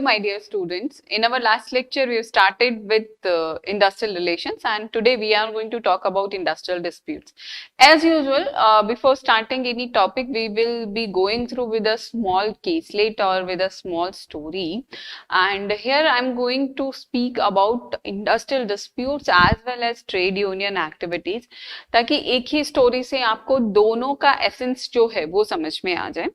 my dear students. In our last lecture, we have started with industrial relations, and today we are going to talk about industrial disputes. As usual, before starting any topic, we will be going through with a small caselet or with a small story. And here I'm going to speak about industrial disputes as well as trade union activities, ताकि एक ही story से आपको दोनों का essence जो है वो समझ में आ जाए।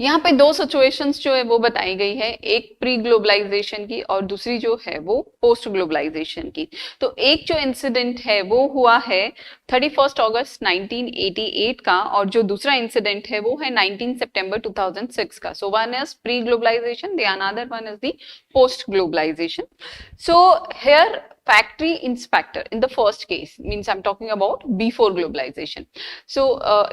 यहाँ पे दो सिचुएशंस जो है वो बताई गई है, एक प्री ग्लोबलाइजेशन की और दूसरी जो है वो पोस्ट ग्लोबलाइजेशन की। तो एक जो इंसिडेंट है वो हुआ है 31 अगस्त 1988 का, और जो दूसरा इंसिडेंट है वो है 19 सितंबर 2006 का। So one is pre globalisation, the another one is the post globalisation. So here factory inspector in the first case means I'm talking about before globalization. So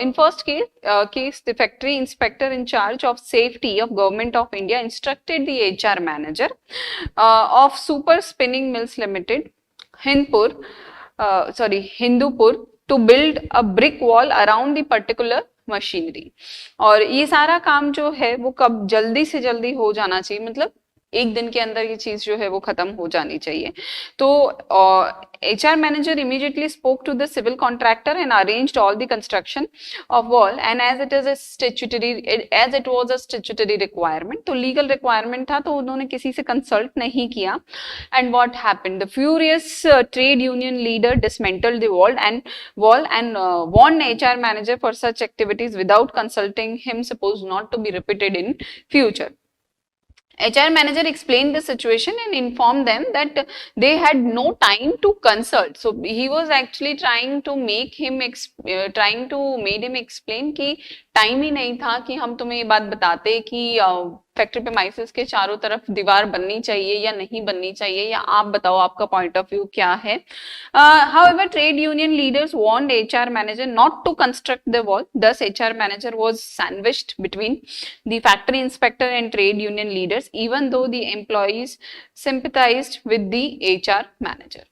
in first case the factory inspector in charge of safety of Government of India instructed the HR manager of Super Spinning Mills Limited Hindupur to build a brick wall around the particular machinery. और ये सारा काम जो है वो कब जल्दी से जल्दी हो जाना चाहिए, मतलब एक दिन के अंदर ये चीज जो है वो खत्म हो जानी चाहिए. तो HR manager immediately spoke to the civil contractor and arranged all the construction of wall, and as it was a statutory requirement, तो legal requirement था, तो उन्होंने किसी से consult नहीं किया. And what happened? The furious trade union leader dismantled the wall and warned HR manager for such activities without consulting him, supposed not to be repeated in future. HR manager explained the situation and informed them that they had no time to consult. So he was actually trying to make him explain कि time ही नहीं था कि हम तुम्हें ये बात बताते कि फैक्ट्री प्रेमाइसेस के चारों तरफ दीवार बननी चाहिए या नहीं बननी चाहिए, या आप बताओ आपका पॉइंट ऑफ व्यू क्या है. However, trade union leaders warned HR manager not to construct the wall. Thus, HR manager was sandwiched between the factory inspector and trade union leaders, even though the employees sympathized with the HR manager.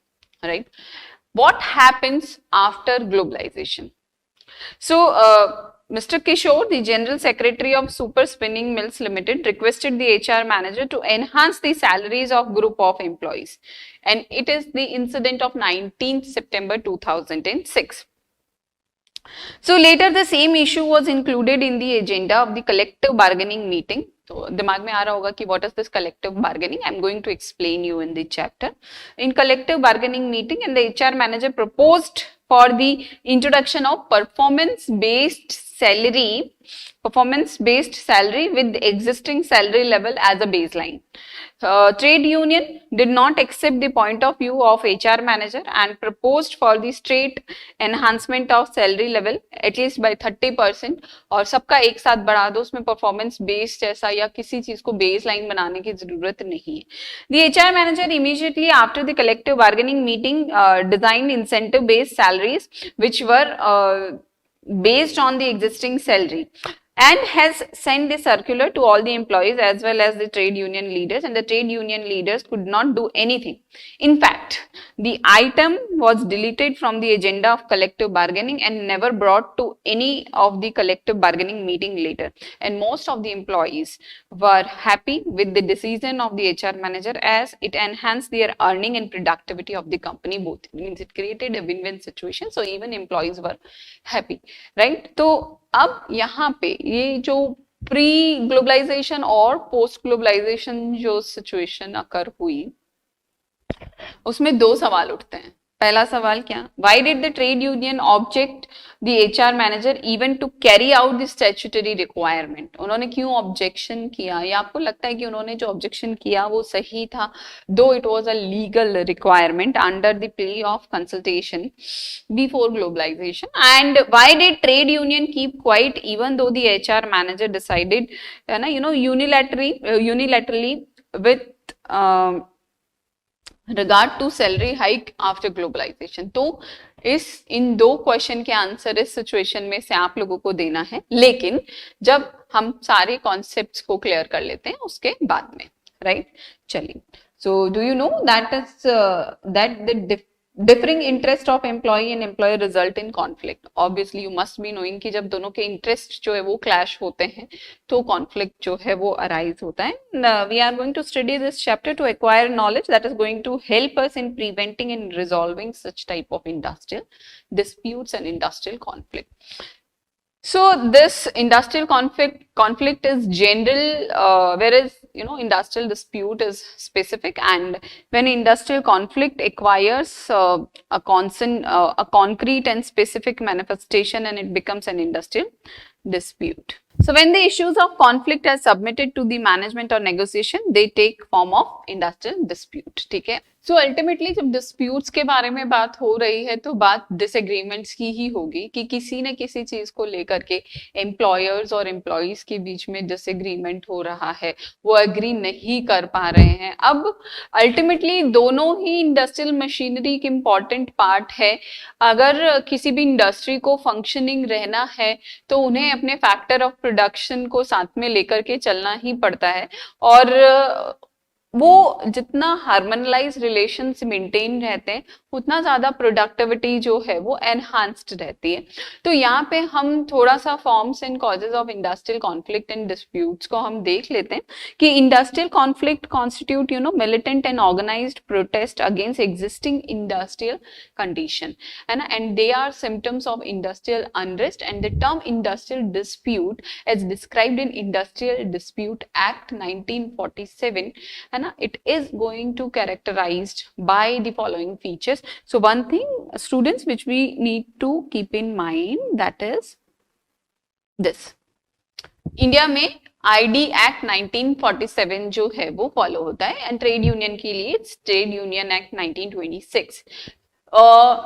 Right? What happens after globalization? So, Mr. Kishore, the General Secretary of Super Spinning Mills Limited, requested the HR manager to enhance the salaries of group of employees. And it is the incident of 19th September 2006. So later the same issue was included in the agenda of the collective bargaining meeting. तो दिमाग में आ रहा होगा कि what is this collective bargaining? I'm going to explain you in the chapter. In collective bargaining meeting, and the HR manager proposed for the introduction of performance-based salary with the existing salary level as a baseline. Trade union did not accept the point of view of HR manager and proposed for the straight enhancement of salary level at least by 30%, और सबका एक साथ बढ़ा दो, उसमें performance based ऐसा या किसी चीज को baseline बनाने की जरूरत नहीं है. The HR manager immediately after the collective bargaining meeting designed incentive based salaries which were based on the existing salary, and has sent the circular to all the employees as well as the trade union leaders, and the trade union leaders could not do anything. In fact, the item was deleted from the agenda of collective bargaining and never brought to any of the collective bargaining meeting later. And most of the employees were happy with the decision of the HR manager as it enhanced their earning and productivity of the company both. It means it created a win-win situation, so even employees were happy, right? तो अब यहाँ पे ये जो pre globalisation और post globalisation जो situation अकर हुई, उसमें दो सवाल उठते हैं. पहला सवाल क्या? Why did the trade union object the HR manager even to carry out the statutory requirement? उन्होंने क्यों ऑब्जेक्शन किया? या आपको लगता है कि उन्होंने जो ऑब्जेक्शन किया वो सही था, though it was a legal requirement under the plea of consultation before globalization? And why did trade union keep quiet even though the HR manager decided, unilaterally with regard to salary hike after globalization? तो इन दो question के answer इस situation में से आप लोगों को देना है, लेकिन जब हम सारे कॉन्सेप्ट्स को क्लियर कर लेते हैं उसके बाद में, राइट? चलिए, so do you know that differing interest of employ and employer result in conflict. Obviously you must be knowing कि जब दोनों के इंटरेस्ट जो है वो क्लैश होते हैं तो कॉन्फ्लिक्ट जो है वो अराइज होता है. We are going to study this chapter to acquire knowledge that is going to help us in preventing and resolving such type of industrial disputes and industrial conflict. So this industrial conflict is general, whereas industrial dispute is specific. And when industrial conflict acquires a concrete and specific manifestation, and it becomes an industrial dispute. So when the issues of conflict are submitted to the management or negotiation, they take form of industrial dispute. ठीक है. So ultimately जब disputes के बारे में बात हो रही है तो बात disagreements की ही होगी कि किसी न किसी चीज को लेकर के employers और employees के बीच में disagreement हो रहा है, वो agree नहीं कर पा रहे हैं. अब ultimately दोनों ही industrial machinery के important part है. अगर किसी भी इंडस्ट्री को फंक्शनिंग रहना है तो उन्हें अपने फैक्टर ऑफ प्रोडक्शन को साथ में लेकर के चलना ही पड़ता है. और वो जितना हार्मोनलाइज रिलेशन मेंटेन रहते हैं उतना ज्यादा प्रोडक्टिविटी जो है वो एनहांस्ड रहती है. तो यहाँ पे हम थोड़ा सा forms and causes of industrial conflict and disputes को हम देख लेते हैं कि industrial conflict constitute militant and organised protest against existing industrial condition, है ना, and they are symptoms of industrial unrest. And the term industrial dispute as described in industrial dispute act 1947, है ना, it is going to characterized by the following features. So one thing, students, which we need to keep in mind, that is this. India में ID act 1947 जो है वो follow होता है, and trade union के लिए trade union act 1926.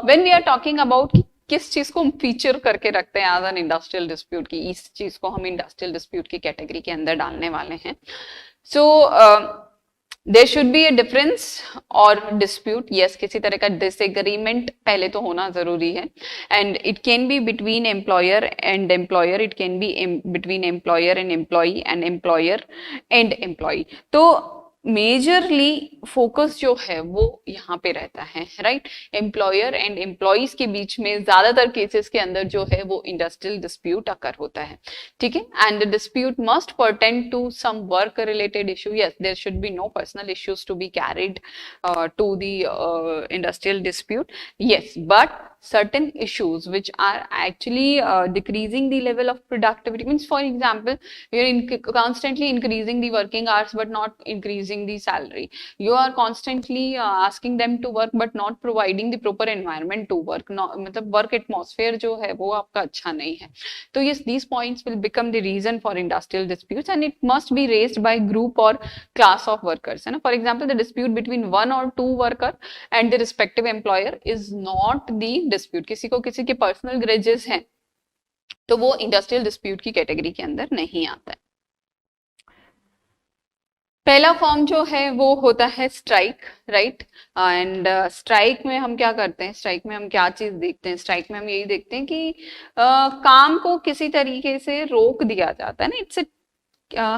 When we are talking about किस चीज को हम फीचर करके रखते हैं एज एन इंडस्ट्रियल डिस्प्यूट की, इस चीज को हम इंडस्ट्रियल डिस्प्यूट की कैटेगरी के अंदर डालने वाले हैं. So there should be a difference or dispute. Yes, किसी तरह का डिसएग्रीमेंट पहले तो होना जरूरी है, and it can be between employer and employer, it can be between employer and employee and employer and employee. तो मेजरली फोकस जो है वो यहाँ पे रहता है, राइट. एम्प्लॉयर एंड एम्प्लॉइज के बीच में ज्यादातर केसेस के अंदर जो है वो इंडस्ट्रियल डिस्प्यूट अकर होता है, ठीक है. And the dispute must pertain to some work related issue. Yes, there should be no personal issues to be carried to the industrial dispute. Yes, but certain issues which are actually decreasing the level of productivity, means for example you are constantly increasing the working hours but not increasing the salary. You are constantly asking them to work but not providing the proper environment to work. मतलब work atmosphere जो है वो आपका अच्छा नहीं है. तो yes, these points will become the reason for industrial disputes, and it must be raised by group or class of workers, है ना. For example, the dispute between one or two worker and the respective employer is not the dispute. किसी को किसी के personal ग्रेजेस हैं तो वो industrial dispute की कैटेगरी के अंदर नहीं आता है. पहला फॉर्म जो है वो होता है स्ट्राइक, राइट. एंड स्ट्राइक में हम क्या करते हैं, स्ट्राइक में हम क्या चीज देखते हैं, स्ट्राइक में हम यही देखते हैं कि काम को किसी तरीके से रोक दिया जाता है ना. इट्स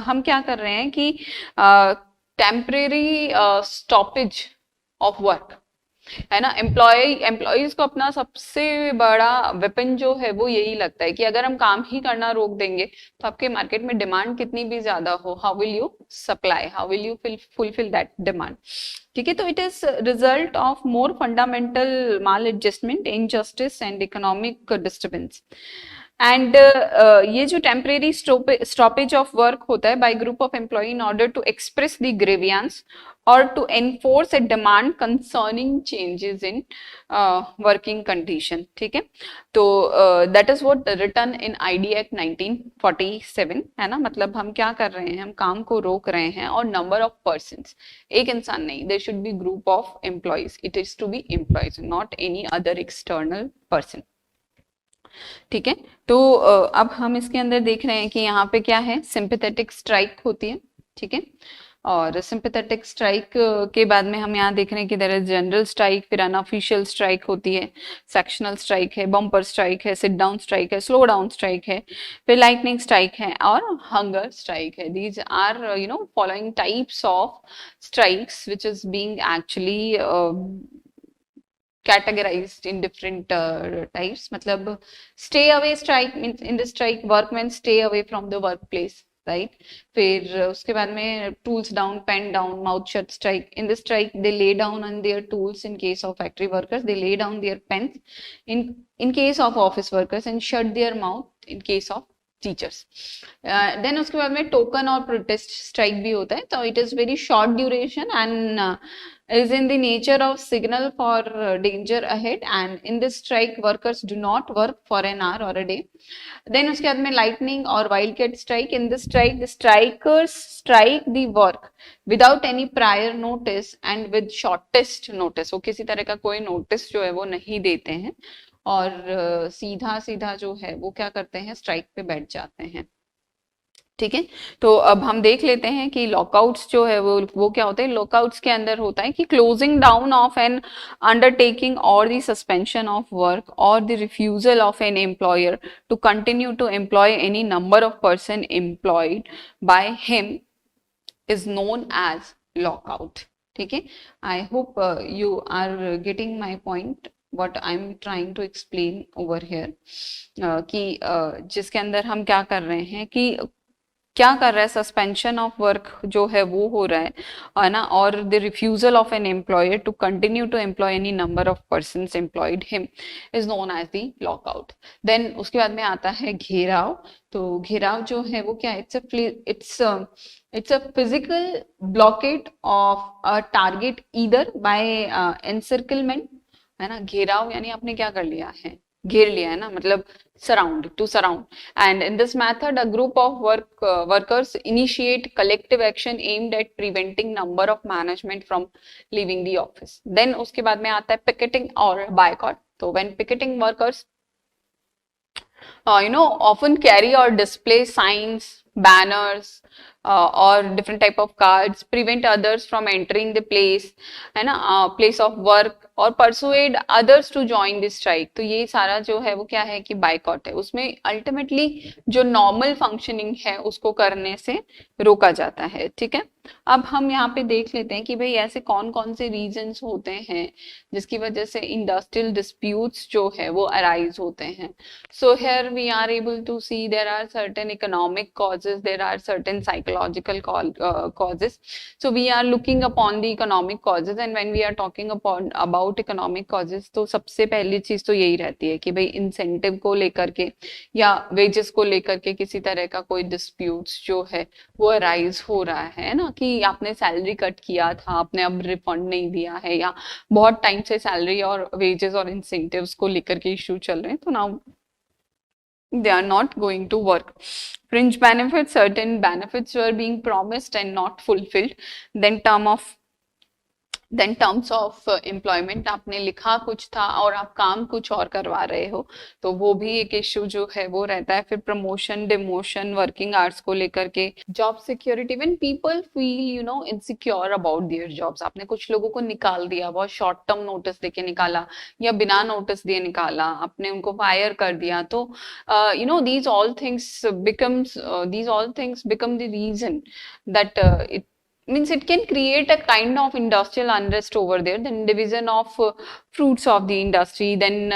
हम क्या कर रहे हैं कि टेम्परेरी स्टॉपेज ऑफ वर्क, है ना. एम्प्लॉयज को अपना सबसे बड़ा वेपन जो है वो यही लगता है कि अगर हम काम ही करना रोक देंगे तो आपके मार्केट में डिमांड कितनी भी ज्यादा हो, how will you supply, how will you fulfil that demand, ठीक है. तो it is result of more fundamental maladjustment, injustice and economic disturbance. And ये जो टेम्परेरी स्टॉपेज ऑफ वर्क होता है by group of employ in order to express the grievance or to enforce a demand concerning changes in working condition, ठीक है. तो that is what written in ID Act 1947, है ना. मतलब हम क्या कर रहे हैं, हम काम को रोक रहे हैं और number of persons, एक इंसान नहीं, there should be group of employees, it is to be employees, not any other external person, ठीक है. तो अब हम इसके अंदर देख रहे हैं कि यहाँ पे क्या है, सिंपैथेटिक स्ट्राइक होती है, ठीक है. और सिंपैथेटिक स्ट्राइक के बाद में हम यहाँ देख रहे हैं कि देयर इज जनरल स्ट्राइक, फिर अनऑफिशियल स्ट्राइक होती है, सेक्शनल स्ट्राइक है, बम्पर स्ट्राइक है, सिट डाउन स्ट्राइक है, स्लो डाउन स्ट्राइक है, फिर लाइटनिंग स्ट्राइक है और हंगर स्ट्राइक है. These are following types of strikes which is being actually categorized in different types. मतलब stay away strike means in the strike workmen stay away from the workplace, right? फिर उसके बाद में tools down, pen down, mouth shut strike. In the strike, they lay down on their tools in case of factory workers. They lay down their pens in case of office workers and shut their mouth in case of teachers. Then उसके बाद में token और protest strike भी होता है. तो it is very short duration and is in the nature of signal for danger ahead, and in this strike workers do not work for an hour or a day. Then उसके बाद में lightning और wildcat strike. In this strike the strikers strike the work without any prior notice and with shortest notice. वो किसी तरह का कोई notice जो है वो नहीं देते हैं और सीधा सीधा जो है वो क्या करते हैं, स्ट्राइक पे बैठ जाते हैं. ठीक है, तो अब हम देख लेते हैं कि लॉकआउट्स जो है वो क्या होते हैं. लॉकआउट्स के अंदर होता है कि closing down of an undertaking or the suspension of work or the refusal of an employer to continue to employ any number of person employed by him is known as lockout. ठीक है, I hope you are getting my point what I'm trying to explain over here. कि जिसके अंदर हम क्या कर रहे हैं कि क्या कर रहा है, सस्पेंशन ऑफ वर्क जो है वो हो रहा है ना, or the refusal of an employer to continue to employ any number of persons employed him is known as the lockout. Then उसके बाद में आता है घेराव. तो घेराव जो है वो क्या है, it's a physical blockade of a target either by encirclement, है ना. घेराव यानी आपने क्या कर लिया है, घेर लिया है ना, मतलब surround, to surround. And in this method a group of workers initiate collective action aimed at preventing number of management from leaving the office. Then उसके बाद में आता है पिकेटिंग और बायकॉट. तो when picketing workers often carry or display signs, banners or different type of cards, prevent others from entering the place, है ना, place of work और persuade others to join the strike. तो ये सारा जो है वो क्या है कि बाइकॉट है. उसमें अल्टीमेटली जो नॉर्मल फंक्शनिंग है उसको करने से रोका जाता है. ठीक है, अब हम यहाँ पे देख लेते हैं कि भाई ऐसे कौन कौन से रीजंस होते हैं जिसकी वजह से इंडस्ट्रियल डिस्प्यूट्स जो है वो अराइज होते हैं. So here we are able to see there are certain economic causes, there are certain psychological causes. So we are looking upon the economic causes, and when we are talking about economic causes, तो सबसे पहली चीज तो यही रहती है कि भाई इंसेंटिव को लेकर के या वेजेस को लेकर के किसी तरह का कोई डिस्प्यूट्स जो है वो अराइज हो रहा है ना, कि आपने सैलरी कट किया था, आपने अब रिफंड नहीं दिया है, या बहुत टाइम से सैलरी और वेजेस और इंसेंटिव्स को लेकर के इश्यू चल रहे हैं, तो now they are not going to work. Fringe benefits, certain benefits were being promised and not fulfilled. Then terms of employment, आपने लिखा कुछ था और आप काम कुछ और करवा रहे हो, तो वो भी एक इश्यू जो है वो रहता है. फिर प्रमोशन, डिमोशन, वर्किंग आवर्स को लेकर के, job security. When people feel insecure about their jobs, आपने कुछ लोगों को निकाल दिया, बहुत शॉर्ट टर्म नोटिस देके निकाला या बिना नोटिस दिए निकाला, आपने उनको फायर कर दिया, तो these all things become the reason that it means it can create a kind of industrial unrest over there. Then division of fruits of the industry. Then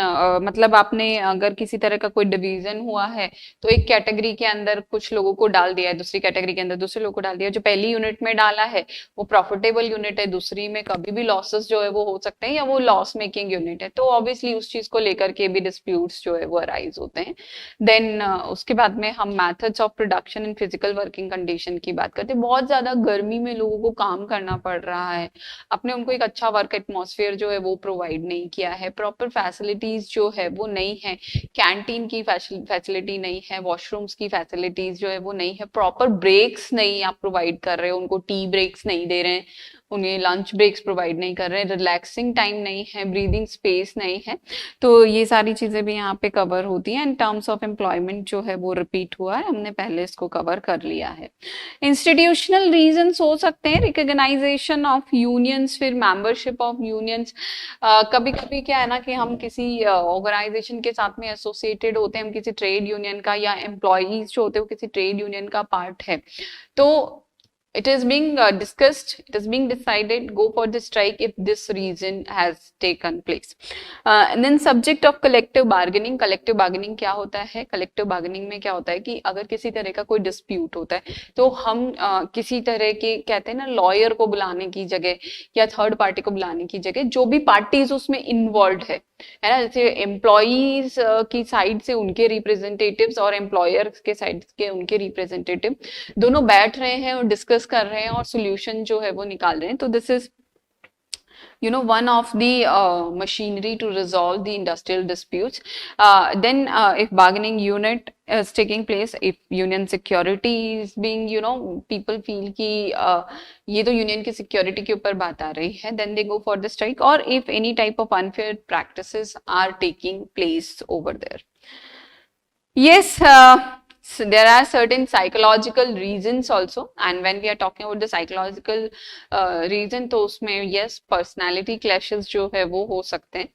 मतलब आपने अगर किसी तरह का कोई डिवीजन हुआ है तो एक कैटेगरी के अंदर कुछ लोगों को डाल दिया है, दूसरी कैटेगरी के अंदर दूसरे लोगों को डाल दिया. जो पहली यूनिट में डाला है वो प्रॉफिटेबल यूनिट है, दूसरी में कभी भी लॉसेस जो है वो हो सकते हैं या वो लॉस मेकिंग यूनिट है, तो ऑब्वियसली उस चीज को लेकर के भी डिस्प्यूट्स जो है वो अराइज होते हैं. देन उसके बाद में हम methods of production in physical working condition की बात करते हैं. बहुत ज्यादा गर्मी में लोगों को काम करना पड़ रहा है, अपने उनको एक अच्छा वर्क एटमॉस्फेयर जो है वो प्रोवाइड नहीं किया है, प्रॉपर फैसिलिटीज जो है वो नहीं है, कैंटीन की फैसिलिटी नहीं है, वॉशरूम्स की फैसिलिटीज जो है वो नहीं है, प्रॉपर ब्रेक्स नहीं आप प्रोवाइड कर रहे हो, उनको टी ब्रेक्स नहीं दे रहे हैं, उन्हें लंच ब्रेक्स प्रोवाइड नहीं कर रहे हैं, रिलैक्सिंग टाइम नहीं है, ब्रीदिंग स्पेस नहीं है. तो ये सारी चीजें भी यहाँ पे कवर होती हैं. इन टर्म्स ऑफ एम्प्लॉयमेंट जो है वो रिपीट हुआ है, हमने पहले इसको कवर कर लिया है. इंस्टीट्यूशनल रीजंस हो सकते हैं, रिकॉग्नाइजेशन ऑफ यूनियंस, फिर मेंबरशिप ऑफ यूनियंस. कभी कभी क्या है ना कि हम किसी ऑर्गेनाइजेशन के साथ में एसोसिएटेड होते हैं, हम किसी ट्रेड यूनियन का, या एम्प्लॉयज जो होते हैं वो किसी ट्रेड यूनियन का पार्ट है, तो it is being discussed, it is being decided, go for the strike if this reason has taken place. And then subject of collective bargaining. collective bargaining क्या होता है? collective bargaining में क्या होता है कि अगर किसी तरह का कोई dispute होता है तो हम किसी तरह के कहते हैं ना लॉयर को बुलाने की जगह या थर्ड पार्टी को बुलाने की जगह जो भी पार्टीज उसमें इन्वॉल्व है ना, जैसे एम्प्लॉइज की साइड से उनके रिप्रेजेंटेटिव्स और एम्प्लॉयर के साइड के उनके रिप्रेजेंटेटिव दोनों बैठ रहे हैं और डिस्कस कर रहे हैं और सोल्यूशन जो है वो निकाल रहे हैं, तो this is one of the machinery to resolve the industrial disputes. Then if bargaining unit is taking place, if union security is being people feel कि ये तो union की security के ऊपर बात आ रही है, then they go for the strike, or if any type of unfair practices are taking place over there. Yes, so there are certain psychological reasons also, and when we are talking about the psychological reason, तो उसमें yes personality clashes जो है वो हो सकते हैं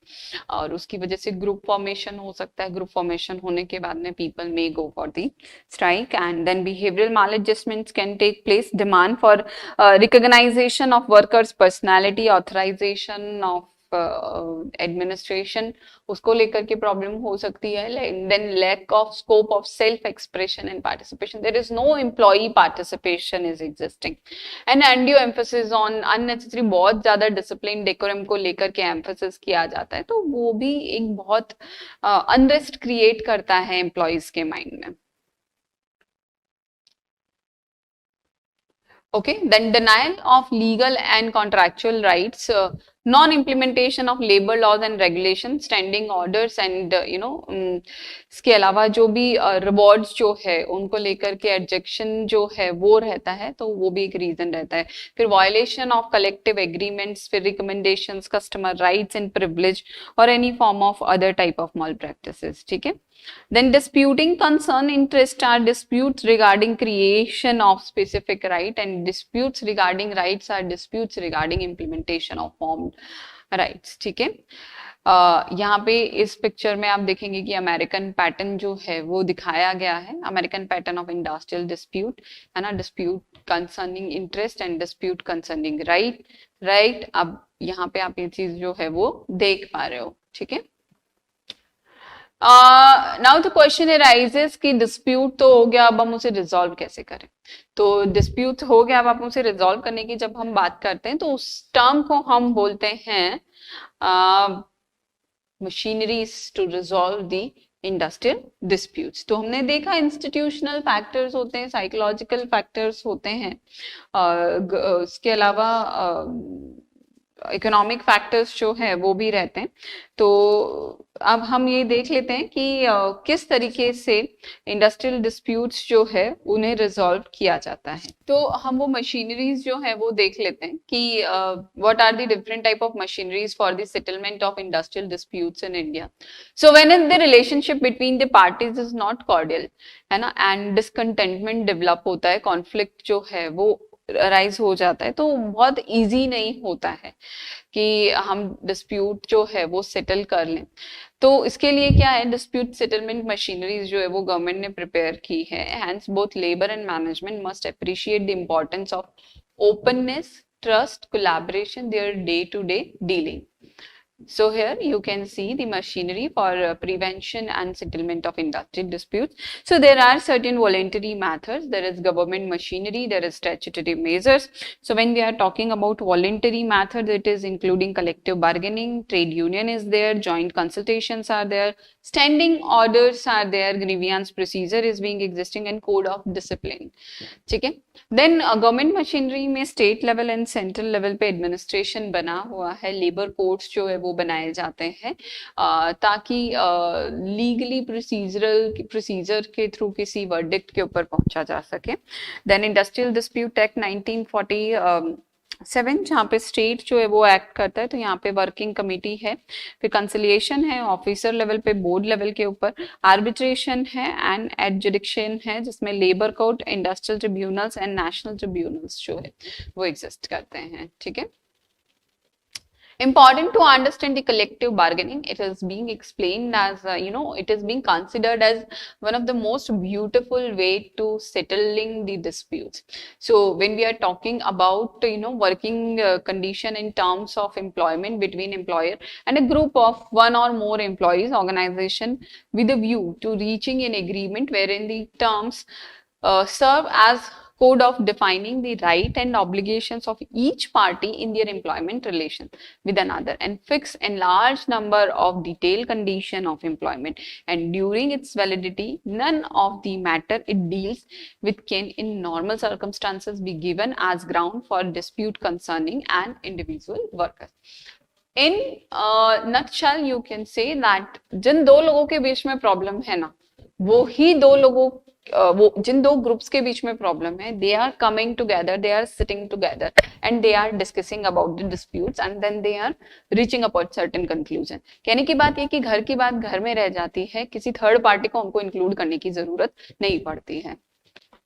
और उसकी वजह से group formation हो सकता है. Group formation होने के बाद में people may go for the strike, and then behavioral maladjustments can take place. Demand for recognition of workers' personality, authorization of administration उसको लेकर के प्रॉब्लम हो सकती है. Then lack of scope of self expression and participation. There is no employee participation is existing and undue emphasis on unnecessary. बहुत ज्यादा discipline decorum को लेकर के एम्फोसिस किया जाता है, तो वो भी एक बहुत अनरेस्ट क्रिएट करता है एम्प्लॉइज के माइंड में. Okay, then denial of legal and contractual rights, non-implementation of labor laws and regulations, standing orders and इसके अलावा जो भी rewards जो है उनको लेकर के एडजेक्शन जो है वो रहता है, तो वो भी एक रीजन रहता है. फिर violation of collective agreements, फिर recommendations, customer rights and privilege or any form of other type of malpractices. ठीक है. Then disputing concern interest are disputes regarding creation of specific right, and disputes regarding rights are disputes regarding implementation of formed rights. ठीक है. यहाँ पे इस picture में आप देखेंगे कि अमेरिकन पैटर्न जो है वो दिखाया गया है. American pattern of industrial dispute है ना, dispute concerning interest and dispute concerning right. अब यहाँ पे आप ये चीज जो है वो देख पा रहे हो. ठीक है. नाउ द क्वेश्चन अराइजेस कि डिस्प्यूट तो हो गया, अब हम उसे रिजॉल्व कैसे करें. तो डिस्प्यूट हो गया, अब आप उसे रिजॉल्व करने की जब हम बात करते हैं तो उस टर्म को हम बोलते हैं machineries to resolve the industrial disputes. तो हमने देखा इंस्टीट्यूशनल फैक्टर्स होते हैं, साइकोलॉजिकल फैक्टर्स होते हैं, उसके अलावा इकोनॉमिक फैक्टर्स जो है वो भी रहते हैं. तो अब हम ये देख लेते हैं कि किस तरीके से इंडस्ट्रियल डिस्प्यूट्स जो है उन्हें रिजॉल्व किया जाता है. तो हम वो मशीनरीज जो है वो देख लेते हैं कि what are the different type of machineries for the settlement of industrial disputes in India. So when the relationship between the parties is not cordial, है ना, एंड डिसकंटेंटमेंट डेवलप होता है, कॉन्फ्लिक्ट जो है वो राइज हो जाता है, तो बहुत इजी नहीं होता है कि हम डिस्प्यूट जो है वो सेटल कर लें. तो इसके लिए क्या है, डिस्प्यूट सेटलमेंट मशीनरीज जो है वो गवर्नमेंट ने प्रिपेयर की है. Hence both labour and management must appreciate the importance of openness, trust, collaboration their day to day dealing. So here you can see the machinery for prevention and settlement of industrial disputes. So there are certain voluntary methods. There is government machinery, there is statutory measures. So when we are talking about voluntary methods, it is including collective bargaining, trade union is there, joint consultations are there, standing orders are there, grievance procedure is being existing, and code of discipline. ठीक है. Then government machinery में state level and central level पे administration बना हुआ है, labour codes जो है वो बनाए जाते हैं ताकि लीगली प्रोसीजर के थ्रू किसी वर्डिक्ट के ऊपर पहुंचा जा सके. देन इंडस्ट्रियल डिस्प्यूट एक्ट 1947 जहाँ पे स्टेट जो है वो एक्ट करता है, तो यहाँ पे वर्किंग कमेटी है, फिर कंसिलिएशन है ऑफिसर लेवल पे, बोर्ड लेवल के ऊपर आर्बिट्रेशन है एंड एडजुडिक्शन है, जिसमें labour court, industrial tribunals and national tribunals जो है वो एग्जिस्ट करते हैं. ठीक है. Important to understand the collective bargaining. It is being explained as, it is being considered as one of the most beautiful way to settling the disputes. So when we are talking about, working condition in terms of employment between employer and a group of one or more employees organization with a view to reaching an agreement wherein the terms serve as code of defining the right and obligations of each party in their employment relation with another and fix a large number of detailed condition of employment, and during its validity none of the matter it deals with can in normal circumstances be given as ground for dispute concerning an individual worker. In nutshell you can say that जिन दो लोगों के बीच में problem है ना, वो ही दो लोगों वो जिन दो ग्रुप्स के बीच में प्रॉब्लम है, they are coming together, they are sitting together and they are discussing about the disputes and then they are reaching about certain conclusion. कहने की बात ये कि घर की बात घर में रह जाती है, किसी थर्ड पार्टी को हमको इंक्लूड करने की जरूरत नहीं पड़ती है.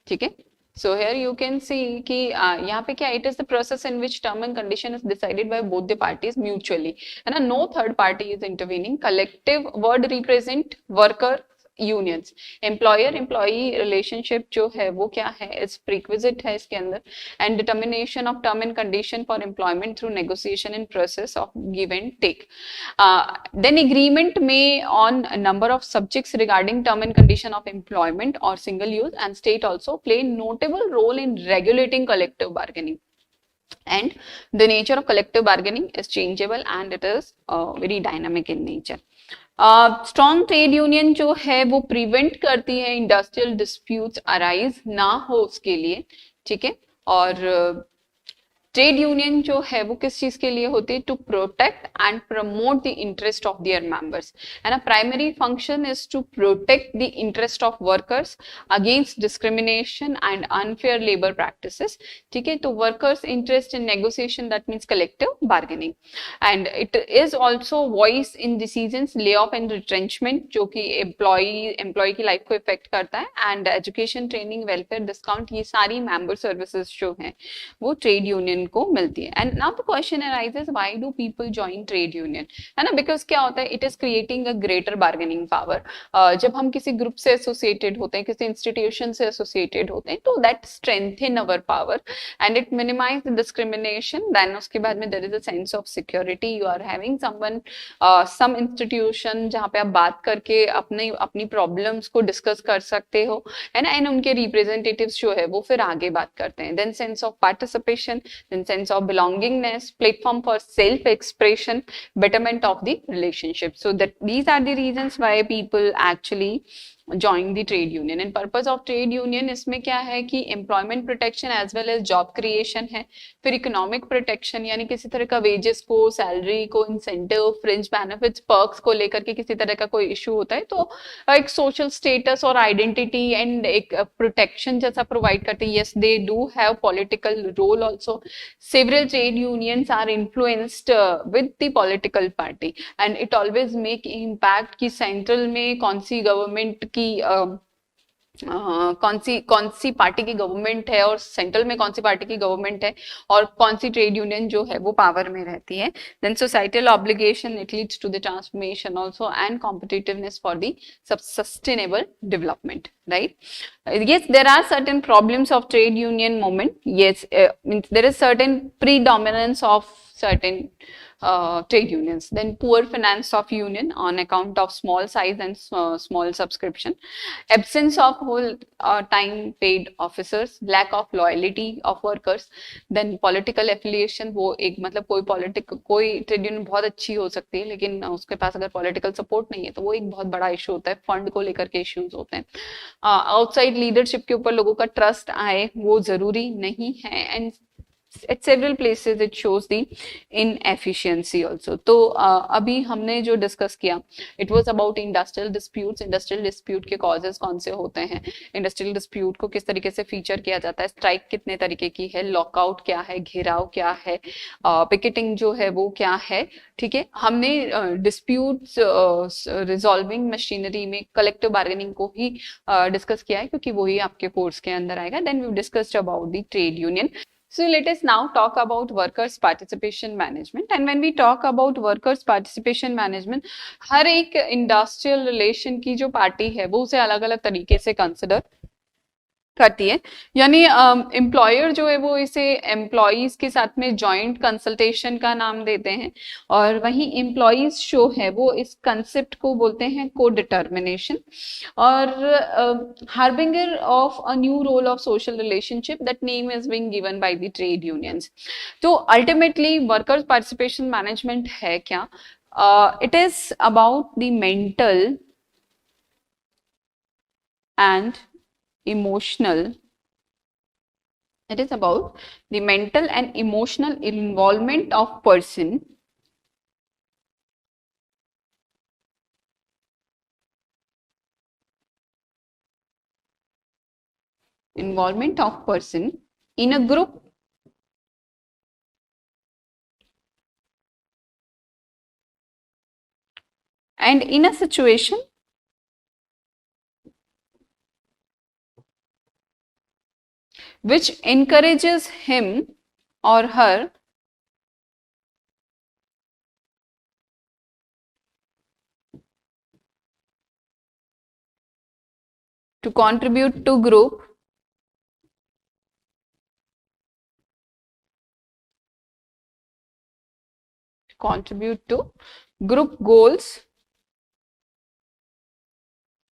ठीक है. So here you can see कि यहाँ पे क्या, it is the process in which term and condition is decided by both the parties mutually, है ना, no third party is intervening. Collective word represent worker unions. Employer employee relationship जो है वो क्या है, इस प्रीक्विजिट है इसके अंदर. And determination of term and condition for employment through negotiation in process of give and take. Then agreement में on number of subjects regarding term and condition of employment और single use and state also play notable role in regulating collective bargaining. And the nature of collective bargaining is changeable and it is very dynamic in nature. Strong trade union जो है वो prevent करती है industrial disputes arise ना हो उसके लिए. ठीक है. और ट्रेड यूनियन जो है वो किस चीज के लिए होती है, to protect and promote the interest of their members. And primary function is to protect the interest of workers against discrimination and unfair labour practices. ठीक है. तो workers interest in negotiation, that means collective bargaining. And it is also voice in decisions, lay off and retrenchment जो कि employ की life को effect करता है. And education, training, welfare, discount, ये सारी मेंबर सर्विसेज जो है वो ट्रेड यूनियन को मिलती है. And now the question arises, why do people join trade union, है ना. बिकॉज क्या होता है, it is creating a greater bargaining power. जब हम किसी ग्रुप से एसोसिएटेड होते हैं, किसी इंस्टीट्यूशन से एसोसिएटेड होते हैं, तो that strengthen our power and it minimise the discrimination. Then उसके बाद में there is a sense of security. You are having someone, some institution जहाँ पे आप बात करके अपनी प्रॉब्लम्स को डिस्कस कर सकते हो, है ना. एंड उनके रिप्रेजेंटेटिव्स जो है वो फिर आगे बात करते हैं. Then sense of participation, then sense of belongingness, platform for self expression, betterment of the relationship. So that these are the reasons why people actually join the trade union. And purpose of trade union इसमें क्या है कि employment protection as well as job creation है. फिर economic protection यानी किसी तरह का wages को, salary को, incentive, fringe benefits, perks को लेकर के किसी तरह का कोई issue होता है तो एक social status और identity and एक protection जैसा provide करते हैं. Yes, they do have political role also. Several trade unions are influenced with the political party and it always make impact कि central में कौन सी government की कौन सी पार्टी की गवर्नमेंट है और सेंट्रल में कौन सी पार्टी की गवर्नमेंट है और कौन सी ट्रेड यूनियन जो है वो पावर में रहती है. Then societal obligation, it leads to the transformation also and competitiveness for the sustainable development. Right? Yes, there are certain problems of trade union movement. Yes, means there is certain predominance of certain trade unions. Then poor finance of union on account of small size and small subscription. Absence of whole time paid officers. Lack of loyalty of workers. Then political affiliation. वो एक मतलब कोई trade union बहुत अच्छी हो सकती है लेकिन उसके पास अगर पॉलिटिकल सपोर्ट नहीं है तो वो एक बहुत बड़ा इशू होता है. फंड को लेकर के इश्यूज होते हैं. आउटसाइड लीडरशिप के ऊपर लोगों का ट्रस्ट आए वो जरूरी नहीं है. And at several places it shows the inefficiency also. तो अभी हमने जो डिस्कस किया, it was about industrial disputes. industrial dispute के causes कौन से होते हैं, industrial dispute को किस तरीके से फीचर किया जाता है, स्ट्राइक कितने तरीके की है, लॉकआउट क्या है, घेराव क्या है, पिकेटिंग जो है वो क्या है. ठीक है. हमने डिस्प्यूट्स रिजॉल्विंग मशीनरी में कलेक्टिव बार्गेनिंग को ही डिस्कस किया है क्योंकि वही आपके कोर्स के अंदर आएगा. Then we discussed about the trade union. So let us now talk about workers participation management. And when we talk about workers participation management, हर एक इंडस्ट्रियल रिलेशन की जो पार्टी है वो उसे अलग अलग तरीके से कंसिडर करती है। यानी एम्प्लॉयर जो है वो इसे एम्प्लॉयज के साथ में जॉइंट कंसल्टेशन का नाम देते हैं, और वहीं एम्प्लॉयज जो है वो इस कंसेप्ट को बोलते हैं को डिटर्मिनेशन, और harbinger of a new role of social relationship that name is being given by the trade unions. तो अल्टीमेटली वर्कर्स पार्टिसिपेशन मैनेजमेंट है क्या? It is about the mental and emotional, it is about the mental and emotional involvement of person in a group and in a situation which encourages him or her to contribute to group goals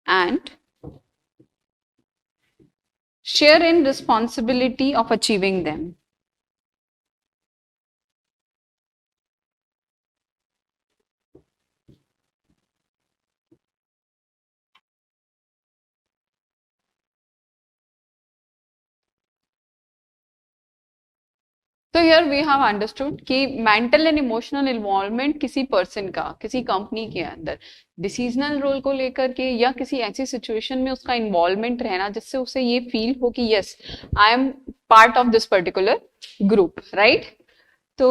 and share in responsibility of achieving them. तो here we have understood कि mental and emotional involvement किसी person का किसी company के अंदर decisional role को लेकर के या किसी ऐसी सिचुएशन में उसका इन्वॉल्वमेंट रहना जिससे उसे ये फील हो कि yes I am part of this particular group, right. तो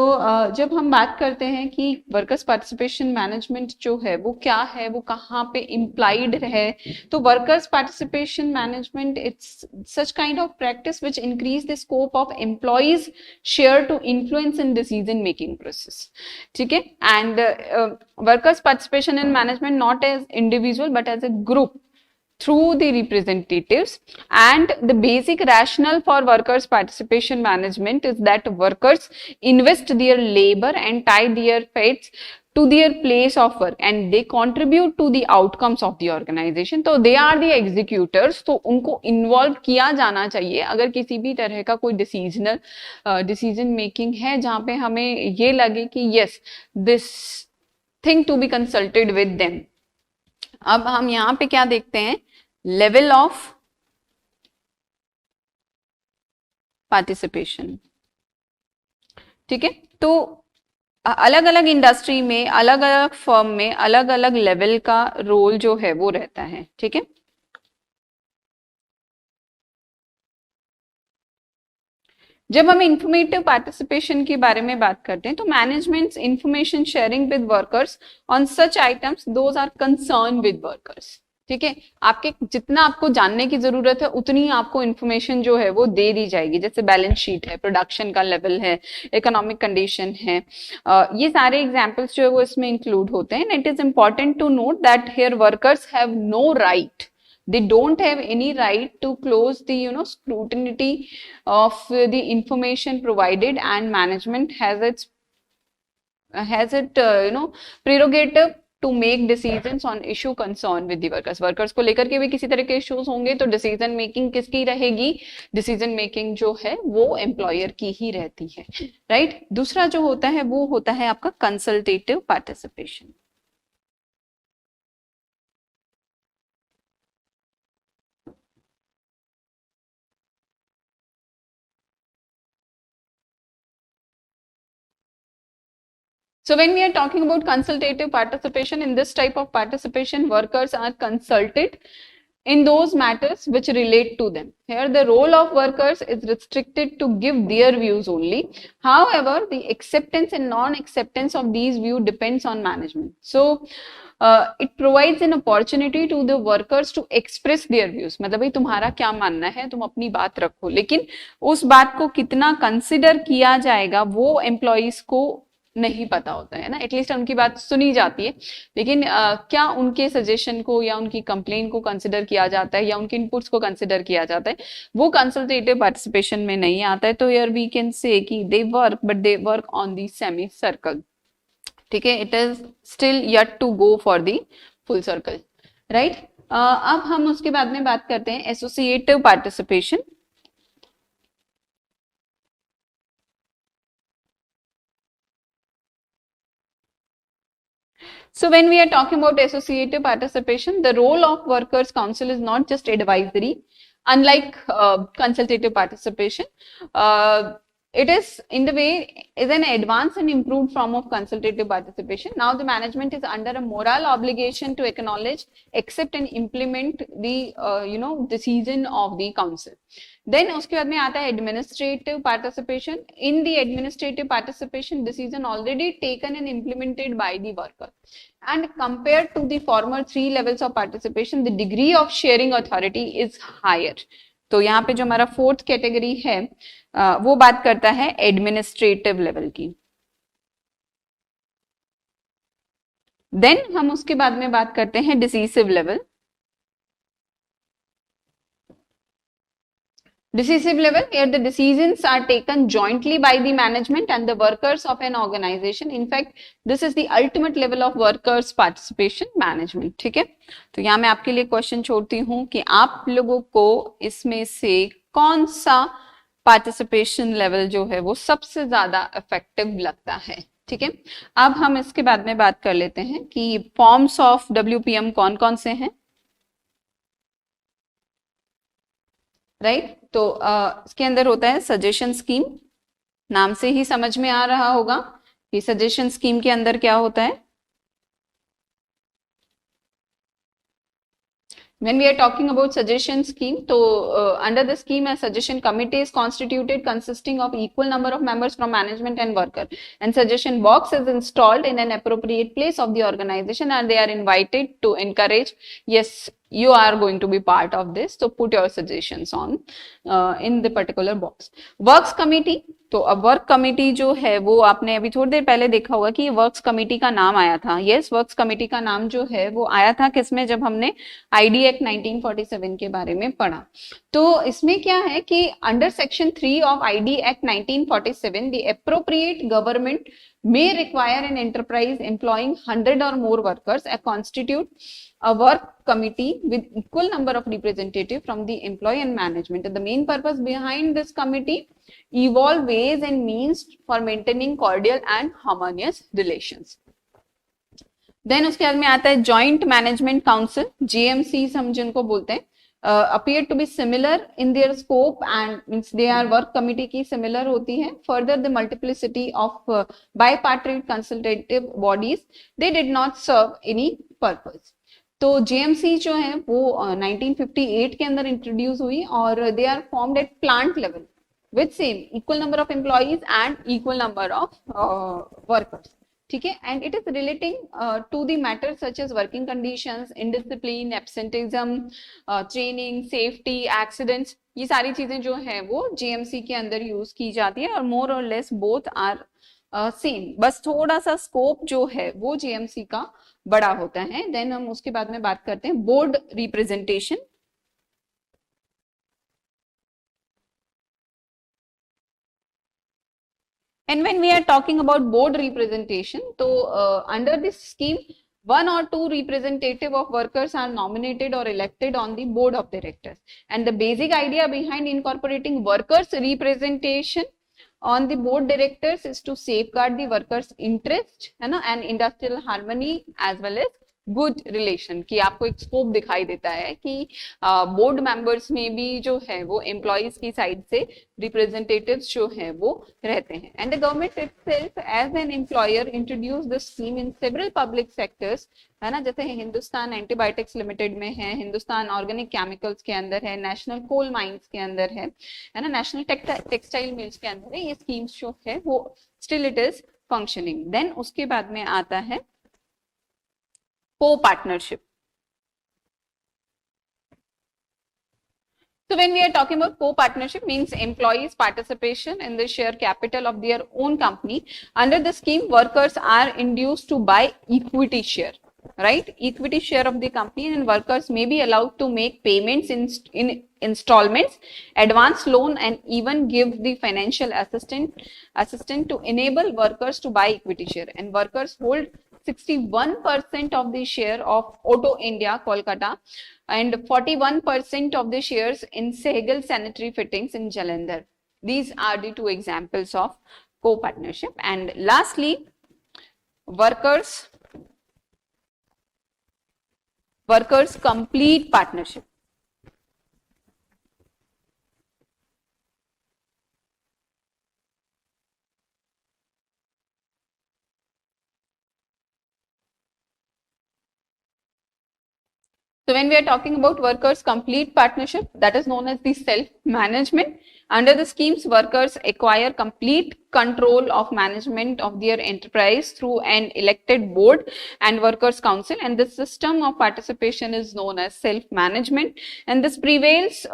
जब हम बात करते हैं कि वर्कर्स पार्टिसिपेशन मैनेजमेंट जो है वो क्या है, वो कहाँ पे इम्प्लाइड है, तो workers participation management it's such kind of practice which increase the scope of employees share to influence in decision making process, ठीक है। And workers participation in management not as individual but as a group through the representatives, and the basic rationale for workers participation management is that workers invest their labor and tie their fates to their place of work and they contribute to the outcomes of the organization. तो they are the executors, तो उनको involve किया जाना चाहिए अगर किसी भी तरह का कोई decision making है जहाँ पे हमें ये लगे कि yes this thing to be consulted with them। अब हम यहाँ पे क्या देखते हैं, लेवल ऑफ पार्टिसिपेशन, ठीक है। तो अलग अलग इंडस्ट्री में अलग अलग फर्म में अलग अलग लेवल का रोल जो है वो रहता है, ठीक है। जब हम इंफॉर्मेटिव पार्टिसिपेशन के बारे में बात करते हैं तो managements information sharing with workers on such items those are concern with workers, ठीक है। आपके जितना आपको जानने की जरूरत है उतनी आपको इंफॉर्मेशन जो है वो दे दी जाएगी, जैसे बैलेंस शीट है, प्रोडक्शन का लेवल है, इकोनॉमिक कंडीशन है, ये सारे एग्जांपल्स जो है वो इसमें इंक्लूड होते हैं। It is important to note that here workers have no right, they don't have any right to close the scrutiny of the information provided, and management has its prerogative to make decisions on issue concern with the workers। Workers को लेकर के भी किसी तरह के issues होंगे तो decision making किसकी रहेगी, डिसीजन मेकिंग जो है वो एम्प्लॉयर की ही रहती है, राइट। दूसरा जो होता है वो होता है आपका consultative participation. So when we are talking about consultative participation, in this type of participation, workers are consulted in those matters which relate to them. Here the role of workers is restricted to give their views only. However, the acceptance and non-acceptance of these views depends on management. So it provides an opportunity to the workers to express their views, मतलब भाई तुम्हारा क्या मानना है, तुम अपनी बात रखो, लेकिन उस बात को कितना कंसिडर किया जाएगा वो एम्प्लॉइज को नहीं पता होता है ना। एटलीस्ट उनकी बात सुनी जाती है, लेकिन क्या उनके सजेशन को या उनकी कंप्लेन को कंसिडर किया जाता है या उनके इनपुट्स को कंसिडर किया जाता है, वो कंसल्टेटिव पार्टिसिपेशन में नहीं आता है। तो हियर वी कैन से कि they work but they work on the semi circle, ठीक है, it is still yet to go for the full circle, right. अब हम उसके बाद में बात करते हैं associative participation. So when we are talking about associative participation, the role of workers council is not just advisory, unlike consultative participation. It is in the way is an advanced and improved form of consultative participation. Now the management is under a moral obligation to acknowledge, accept and implement the decision of the council. Then उसके बाद में आता है administrative participation. In the administrative participation, decision already taken and implemented by the worker. And compared to the former 3 levels of participation, the degree of sharing authority is higher. तो यहाँ पे जो हमारा 4th कैटेगरी है वो बात करता है एडमिनिस्ट्रेटिव लेवल की। देन हम उसके बाद में बात करते हैं decisive level. Decisive level, here the decisions are taken jointly by the management and the workers of an organization. In fact, this is the ultimate level of workers participation management. ठीक है, तो यहाँ मैं आपके लिए क्वेश्चन छोड़ती हूँ कि आप लोगों को इसमें से कौन सा पार्टिसिपेशन लेवल जो है वो सबसे ज्यादा इफेक्टिव लगता है। ठीक है, अब हम इसके बाद में बात कर लेते हैं कि फॉर्म्स ऑफ WPM कौन कौन से हैं, राइट। तो इसके अंदर होता है सजेशन स्कीम, नाम से ही समझ में आ रहा होगा कि सजेशन स्कीम के अंदर क्या होता है। When we are talking about suggestion scheme, so under the scheme, a suggestion committee is constituted consisting of equal number of members from management and worker, and suggestion box is installed in an appropriate place of the organization, and they are invited to encourage, yes, you are going to be part of this, so put your suggestions on in the particular box. Works committee, तो अब work committee जो है वो आपने अभी थोड़ी देर पहले देखा होगा कि वर्क्स कमेटी का नाम आया था। यस, वर्क्स कमेटी का नाम जो है वो आया था किसमें, जब हमने आईडी एक्ट 1947 के बारे में पढ़ा। तो इसमें क्या है कि under section 3 of ID act 1947 the appropriate government may require an enterprise employing 100 or more workers and constitute a work committee with equal number of representatives from the employee and management. And the main purpose behind this committee evolve ways and means for maintaining cordial and harmonious relations. Then उसके बाद में आता है joint management council, JMC हम जिनको बोलते हैं, appear to be similar in their scope and means they are work committee की similar होती है. Further, the multiplicity of bipartite consultative bodies, they did not serve any purpose. तो JMC जो है वो 1958 के अंदर इंट्रोड्यूस हुई और they are formed at plant level with same equal number of employees and equal number of workers. ठीक है, and it is relating to the matter such as working conditions, indiscipline, absenteeism, training, safety, accidents, ये सारी चीजें जो है वो JMC के अंदर यूज की जाती है और मोर और लेस बोथ आर सेम, बस थोड़ा सा स्कोप जो है वो JMC का बड़ा होता है। देन हम उसके बाद में बात करते हैं board representation. And when we are talking about board representation, so under this scheme, 1 or 2 representative of workers are nominated or elected on the board of directors. And the basic idea behind incorporating workers representation on the board directors is to safeguard the workers' interest, है ना, and industrial harmony as well as good relation, कि आपको एक scope दिखाई देता है कि board members में भी जो है वो एम्प्लॉइज की साइड से रिप्रेजेंटेटिव्स जो है वो रहते हैं। And the government itself as an employer introduce this scheme in several public sectors, है ना, जैसे हिंदुस्तान एंटीबायोटिक्स लिमिटेड में है, हिंदुस्तान ऑर्गेनिक केमिकल्स के अंदर है, नेशनल कोल माइंस के अंदर है ना, नेशनल टेक्सटाइल मिल्स के अंदर है, ये स्कीम्स जो है वो स्टिल इट इज फंक्शनिंग। देन उसके बाद में आता है Co-partnership. So when we are talking about co-partnership, means employees participation in the share capital of their own company. Under the scheme, workers are induced to buy equity share, right? Equity share of the company, and workers may be allowed to make payments in installments, advance loan, and even give the financial assistant to enable workers to buy equity share. And workers hold 61% of the share of Auto India, Kolkata, and 41% of the shares in Sehgal Sanitary Fittings in Jalandhar. These are the two examples of co-partnership. And lastly, workers complete partnership. So when we are talking about workers complete partnership, that is known as the self-management. Under the schemes, workers acquire complete control of management of their enterprise through an elected board and workers council, and the system of participation is known as self-management. And this prevails,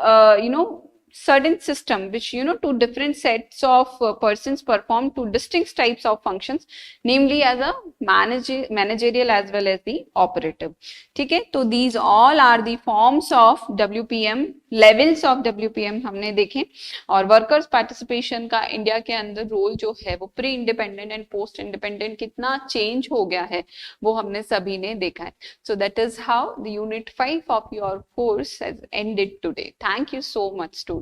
certain system which, two different sets of persons perform two distinct types of functions, namely as a managerial as well as the operative. ठीक है, तो these all are the forms of WPM, levels of WPM हमने देखे, और workers participation का India के अंदर role जो है वो pre independent and post independent कितना चेंज हो गया है वो हमने सभी ने देखा है. So that is how the unit 5 of your course has ended today. Thank you so much, students.